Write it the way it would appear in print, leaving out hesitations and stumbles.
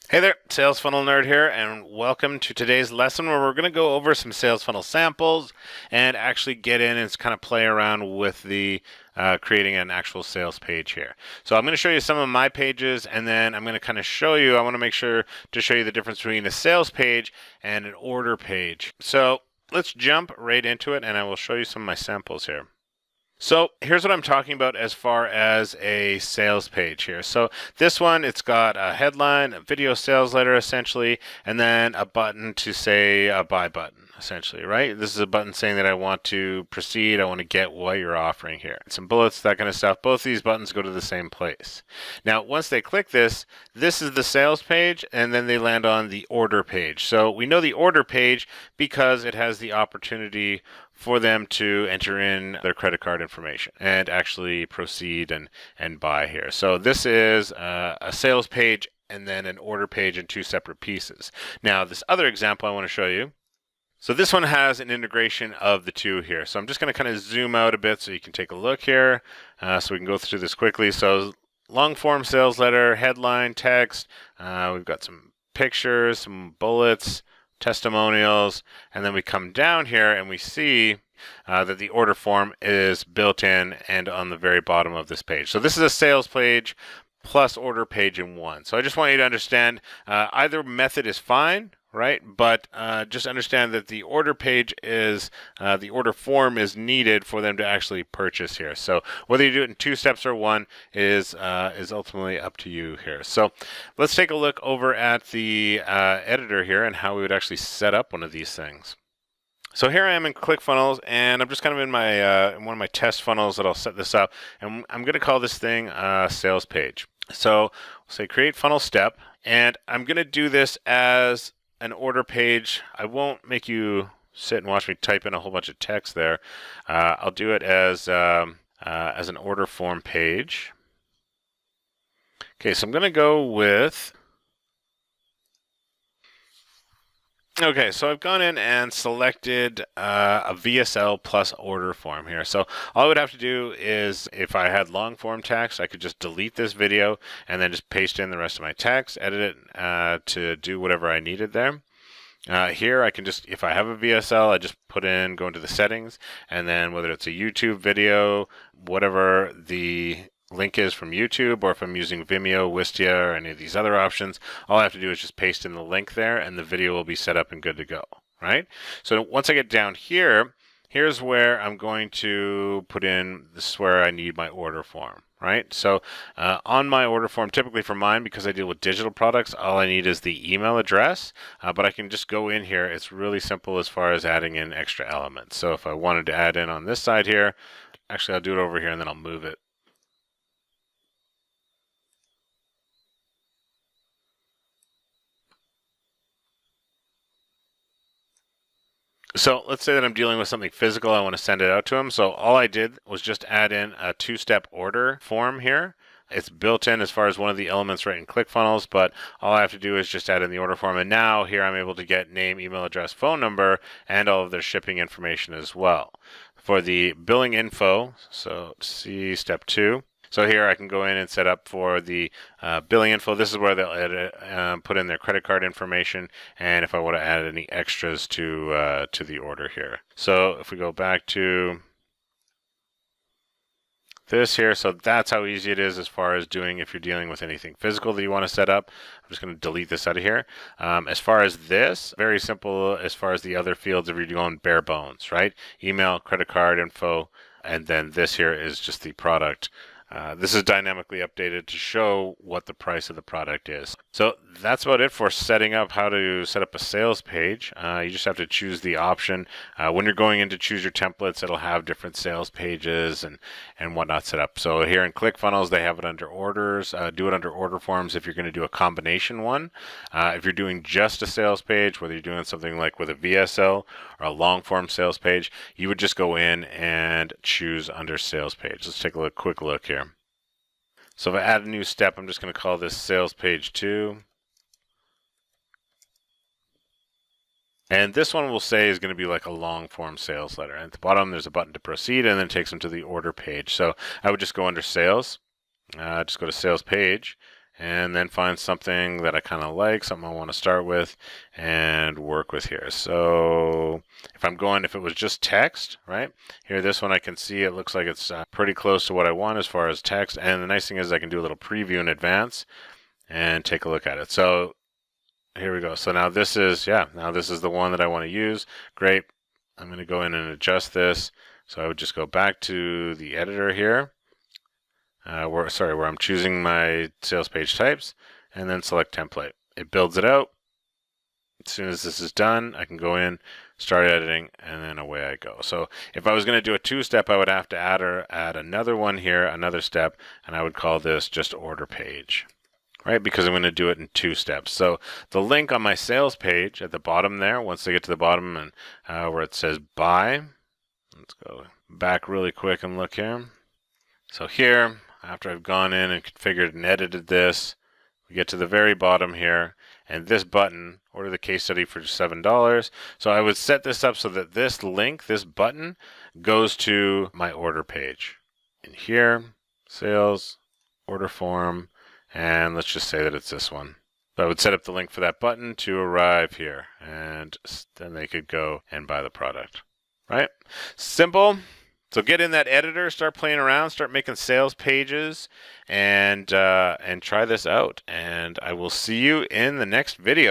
Hey there, Sales Funnel Nerd here, and welcome to today's lesson where we're going to go over some sales funnel samples and actually get in and kind of play around with the creating an actual sales page here. So I'm going to show you some of my pages, and then I'm going to kind of show you, I want to make sure to show you the difference between a sales page and an order page. So let's jump right into it, and I will show you some of my samples here. So here's what I'm talking about as far as a sales page here. So this one, it's got a headline, a video sales letter essentially, and then a button to say a buy button essentially, right? This is a button saying that I want to proceed, I want to get what you're offering here. Some bullets, that kind of stuff. Both these buttons go to the same place. Now, once they click this, this is the sales page, and then they land on the order page. So we know the order page because it has the opportunity for them to enter in their credit card information and actually proceed and buy here. So this is a sales page and then an order page in two separate pieces. Now, this other example I want to show you. So this one has an integration of the two here. So I'm just going to kind of zoom out a bit so you can take a look here. So we can go through this quickly. So long form sales letter, headline, text. We've got some pictures, some bullets, testimonials, and then we come down here and we see that the order form is built in and on the very bottom of this page. So this is a sales page plus order page in one. So I just want you to understand either method is fine, right? But just understand that the order page is, the order form is needed for them to actually purchase here. So whether you do it in two steps or one is ultimately up to you here. So let's take a look over at the editor here and how we would actually set up one of these things. So here I am in ClickFunnels, and I'm just kind of in my in one of my test funnels that I'll set this up, and I'm going to call this thing a sales page. So we'll say create funnel step, and I'm going to do this as an order page. I won't make you sit and watch me type in a whole bunch of text there. I'll do it as an order form page. Okay, so I'm going to go with. Okay, so I've gone in and selected a VSL plus order form here. So all I would have to do is, if I had long form text, I could just delete this video and then just paste in the rest of my text, edit it to do whatever I needed there. Here I can just, if I have a VSL, I just go into the settings, and then whether it's a YouTube video, whatever the link is from YouTube, or if I'm using Vimeo, Wistia, or any of these other options, all I have to do is just paste in the link there and the video will be set up and good to go, right? So once I get down here, here's where I'm going to put in, this is where I need my order form, right? So on my order form, typically for mine, because I deal with digital products, all I need is the email address, but I can just go in here. It's really simple as far as adding in extra elements. So if I wanted to add in on this side here, actually I'll do it over here and then I'll move it. So let's say that I'm dealing with something physical. I want to send it out to them. So all I did was just add in a two-step order form here. It's built in as far as one of the elements right in ClickFunnels, but all I have to do is just add in the order form. And now here I'm able to get name, email address, phone number, and all of their shipping information as well. For the billing info, so see step 2. So here I can go in and set up for the billing info. This is where they'll edit, put in their credit card information, and if I want to add any extras to the order here. So if we go back to this here, so that's how easy it is as far as doing if you're dealing with anything physical that you want to set up. I'm just going to delete this out of here. As far as this, very simple as far as the other fields if you're doing bare bones, right? Email, credit card info, and then this here is just the product. This is dynamically updated to show what the price of the product is. So that's about it for setting up how to set up a sales page. You just have to choose the option. When you're going in to choose your templates, it'll have different sales pages and whatnot set up. So here in ClickFunnels, they have it under orders. Do it under order forms if you're going to do a combination one. If you're doing just a sales page, whether you're doing something like with a VSL or a long form sales page, you would just go in and choose under sales page. Let's take a quick look here. So if I add a new step, I'm just going to call this sales page 2. And this one we'll say is going to be like a long form sales letter. And at the bottom, there's a button to proceed, and then it takes them to the order page. So I would just go under sales, just go to sales page, and then find something that I kind of like, something I want to start with and work with here. So if it was just text, right? Here, this one I can see it looks like it's pretty close to what I want as far as text. And the nice thing is I can do a little preview in advance and take a look at it. So here we go. So now this is the one that I want to use. Great. I'm going to go in and adjust this. So I would just go back to the editor here, where I'm choosing my sales page types, and then select template. It builds it out. As soon as this is done, I can go in, start editing, and then away I go. So if I was going to do a two-step, I would have to add another one here, another step, and I would call this just order page, right? Because I'm going to do it in 2 steps. So the link on my sales page at the bottom there, once they get to the bottom and where it says buy, let's go back really quick and look here. So here, after I've gone in and configured and edited this, we get to the very bottom here, and this button, order the case study for $7. So I would set this up so that this link, this button, goes to my order page. In here, sales, order form, and let's just say that it's this one. So I would set up the link for that button to arrive here, and then they could go and buy the product, right? Simple. So get in that editor, start playing around, start making sales pages, and try this out. And I will see you in the next video.